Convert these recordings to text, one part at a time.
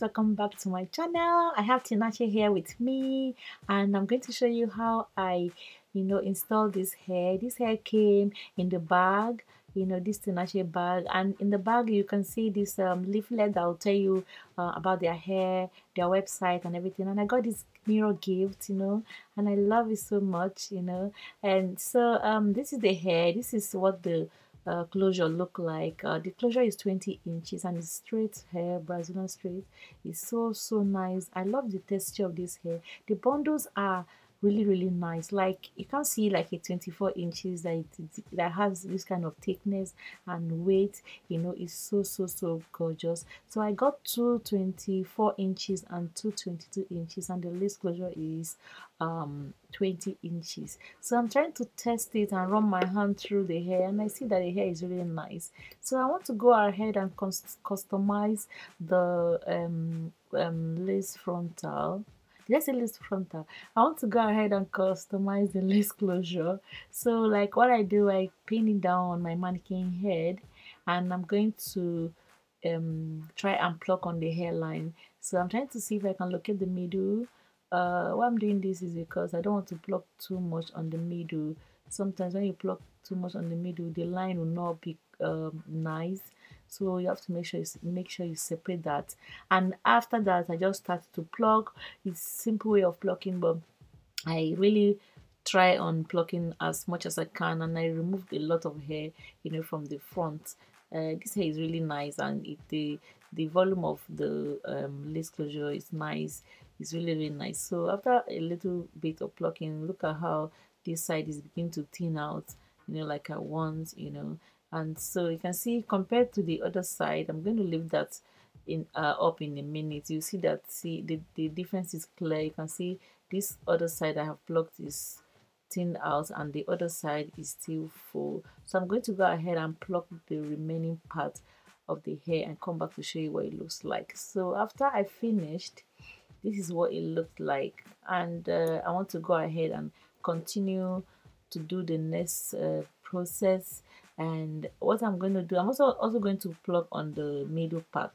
Welcome back to my channel. I have Tinashe here with me, and I'm going to show you how I install this hair. This hair came in the bag, this Tinashe bag, and in the bag you can see this leaflet that will tell you about their hair, their website and everything. And I got this mirror gift, and I love it so much, and so this is the hair. This is what the closure look like. The closure is 20 inches and it's straight hair, Brazilian straight. It's so nice. I love the texture of this hair. The bundles are really nice. Like you can see like a 24 inches that has this kind of thickness and weight. It's so gorgeous. So I got two 24 inches and two 22 inches, and the lace closure is 20 inches. So I'm trying to test it and run my hand through the hair, and I see that the hair is really nice. So I want to go ahead and customize the lace frontal. Let's say lace frontal. I want to go ahead and customize the lace closure. So like what I do, I pin it down on my mannequin head, and I'm going to try and pluck on the hairline. So I'm trying to see if I can locate the middle. Why I'm doing this is because I don't want to pluck too much on the middle. Sometimes when you pluck too much on the middle, the line will not be nice. So you have to make sure you separate that. And after that, I just start to pluck. It's a simple way of plucking, but I really try on plucking as much as I can, and I removed a lot of hair, from the front. This hair is really nice, and the volume of the lace closure is nice. It's really nice. So after a little bit of plucking, look at how this side is beginning to thin out, like I want, and so you can see compared to the other side. I'm going to leave that in up in a minute. You see that the difference is clear. You can see this other side I have plucked is thinned out, and the other side is still full. So I'm going to go ahead and pluck the remaining part of the hair and come back to show you what it looks like. So after I finished, this is what it looked like, and I want to go ahead and continue to do the next process. And what I'm going to do, I'm also going to pluck on the middle part,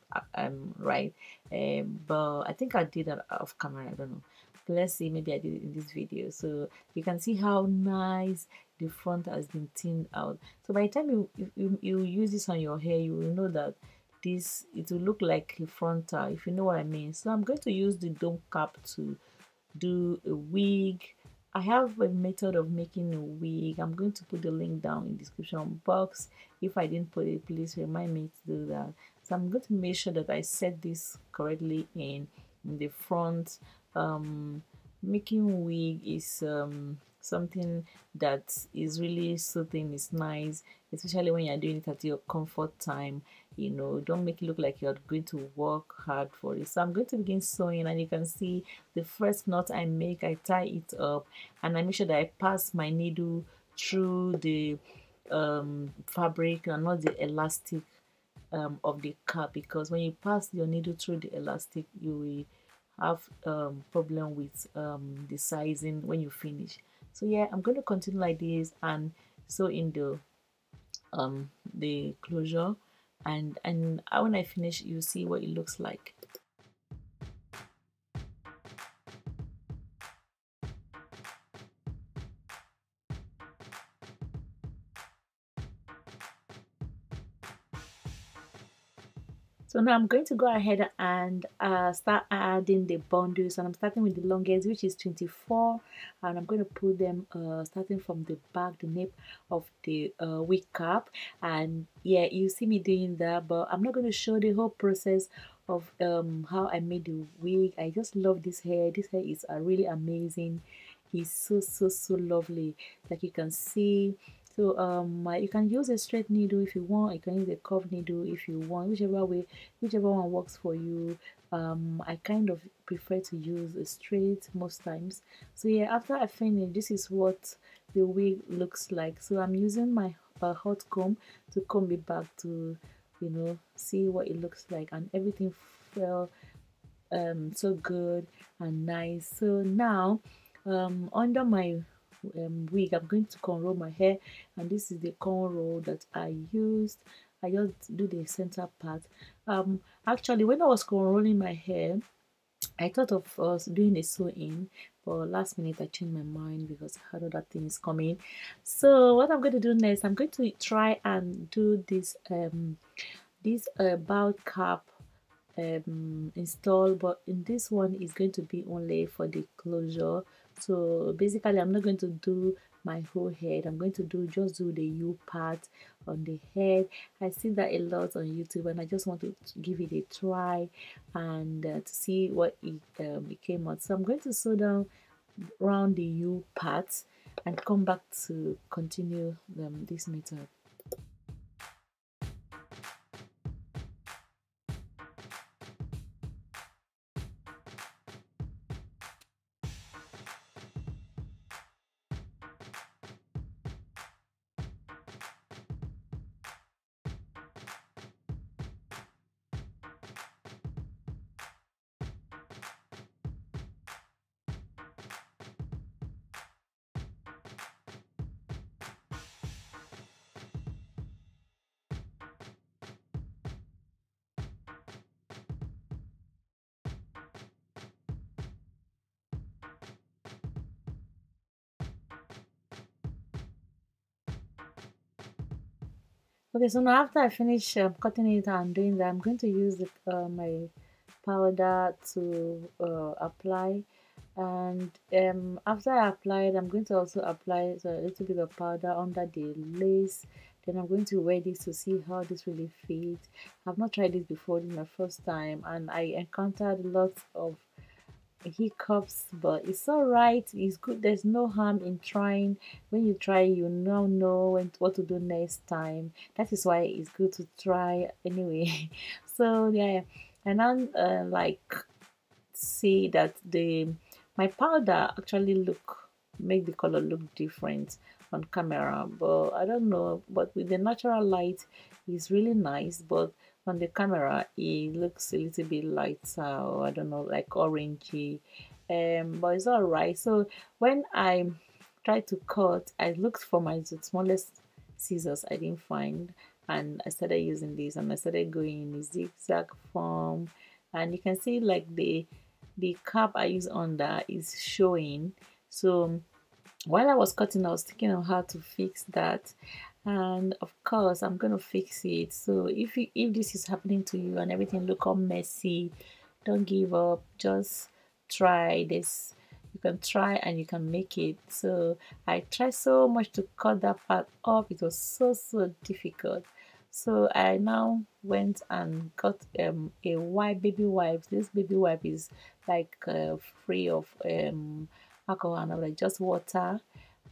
right, but I think I did that off camera, I don't know, but let's see, maybe I did it in this video. So you can see how nice the front has been thinned out. So by the time you use this on your hair, you will know that it will look like a frontal, if you know what I mean. So I'm going to use the dome cap to do a wig. I have a method of making a wig. I'm going to put the link down in the description box. If I didn't put it, please remind me to do that. So I'm going to make sure that I set this correctly in the front. Making wig is something that is really soothing. It's nice, especially when you're doing it at your comfort time. Don't make it look like you're going to work hard for it. So I'm going to begin sewing, and you can see the first knot I make, I tie it up, and I make sure that I pass my needle through the fabric and not the elastic of the cap, because when you pass your needle through the elastic, you will have problem with the sizing when you finish. So yeah, I'm going to continue like this and sew in the closure, and when I finish, you see what it looks like. So now I'm going to go ahead and start adding the bundles, and I'm starting with the longest, which is 24, and I'm going to put them starting from the back, the nape of the wig cap. And yeah, you see me doing that, but I'm not going to show the whole process of how I made the wig. I just love this hair. This hair is really amazing. is so lovely. Like you can see. So you can use a straight needle if you want. You can use a curved needle if you want, whichever way, whichever one works for you. I kind of prefer to use a straight most times. So yeah, after I finish, this is what the wig looks like. So I'm using my hot comb to comb it back to, you know, see what it looks like, and everything felt so good and nice. So now under my wig, I'm going to cornrow my hair, and this is the cornrow that I used. I just do the center part. Actually, when I was cornrolling my hair, I thought of us doing a sew-in, but last minute I changed my mind because I had other things coming. So what I'm going to do next, I'm going to try and do this bow cap install, but in this one is going to be only for the closure. So basically I'm not going to do my whole head. I'm going to just do the U part on the head. I see that a lot on YouTube, and I just want to give it a try and to see what it came out. So I'm going to sew down around the U part and come back to continue this method. Okay, so now after I finish cutting it and doing that, I'm going to use my powder to apply. And after I apply it, I'm going to also apply a little bit of powder under the lace. Then I'm going to wear this to see how this really fits. I've not tried this before. This is my first time, and I encountered lots of hiccups, but it's all right. It's good. There's no harm in trying. When you try, you now know what to do next time. That is why it's good to try anyway. So yeah, and I'm like see that the my powder actually make the color look different on camera, but I don't know, but with the natural light it's really nice, but on the camera it looks a little bit lighter, or I don't know, like orangey, but it's all right. So when I tried to cut, I looked for my smallest scissors, I didn't find, and I started using this, and I started going in a zigzag form, and you can see like the cap I use under is showing. So while I was cutting, I was thinking of how to fix that, and of course I'm gonna fix it. So if this is happening to you and everything look all messy, don't give up, just try this. You can try and you can make it. So I tried so much to cut that part off. It was so difficult. So I now went and got a baby wipe. This baby wipe is like free of alcohol and like just water,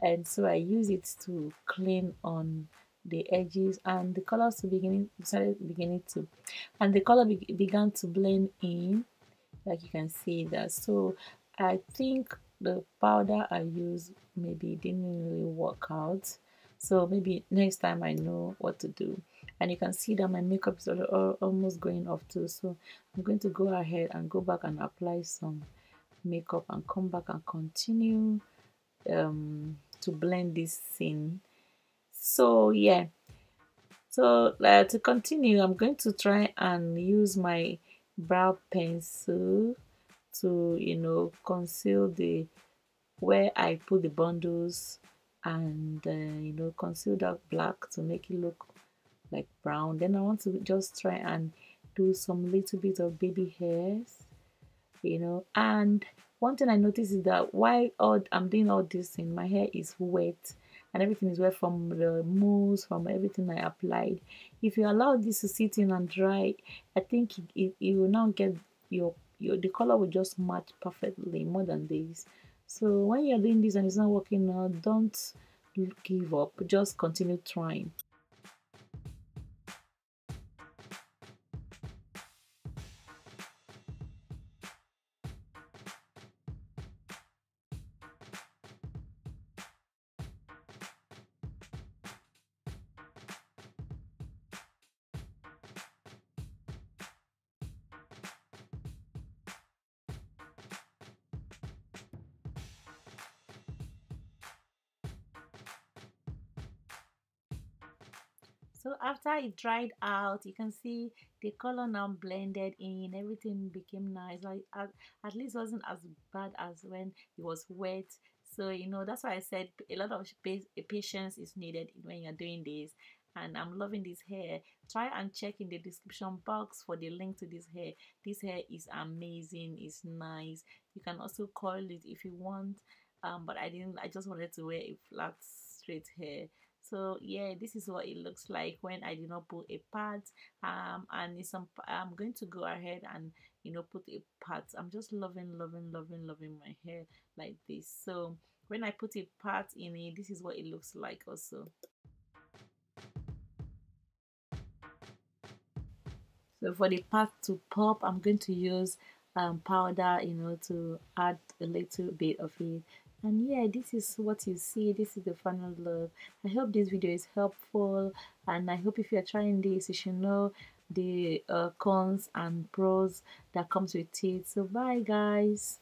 and so I use it to clean on the edges, and the colors started beginning to, and the color began to blend in, like you can see that. So I think the powder I used maybe didn't really work out, so maybe next time I know what to do. And you can see that my makeup is almost going off too, so I'm going to go ahead and go back and apply some makeup and come back and continue to blend this in. So yeah, so to continue, I'm going to try and use my brow pencil to, you know, conceal the where I put the bundles, and you know, conceal that black to make it look like brown. Then I want to just try and do some little bit of baby hairs, you know. And one thing I noticed is that while I'm doing all this thing, my hair is wet, and everything is wet from the mousse, from everything I applied. If you allow this to sit in and dry, I think it will now get your the color will just match perfectly more than this. So when you're doing this and it's not working out, don't give up, just continue trying. So after it dried out, you can see the color now blended in, everything became nice. Like at least wasn't as bad as when it was wet. So that's why I said a lot of patience is needed when you're doing this. And I'm loving this hair. Try and check in the description box for the link to this hair. This hair is amazing, it's nice. You can also curl it if you want. But I didn't, I just wanted to wear a flat straight hair. So yeah, this is what it looks like when I did not put a part. And I'm going to go ahead and put a part. I'm just loving my hair like this. So when I put a part in it, this is what it looks like also. So for the part to pop, I'm going to use powder, to add a little bit of it. And yeah, this is what you see. This is the final look. I hope this video is helpful, and I hope if you're trying this, you should know the cons and pros that comes with it. So bye guys.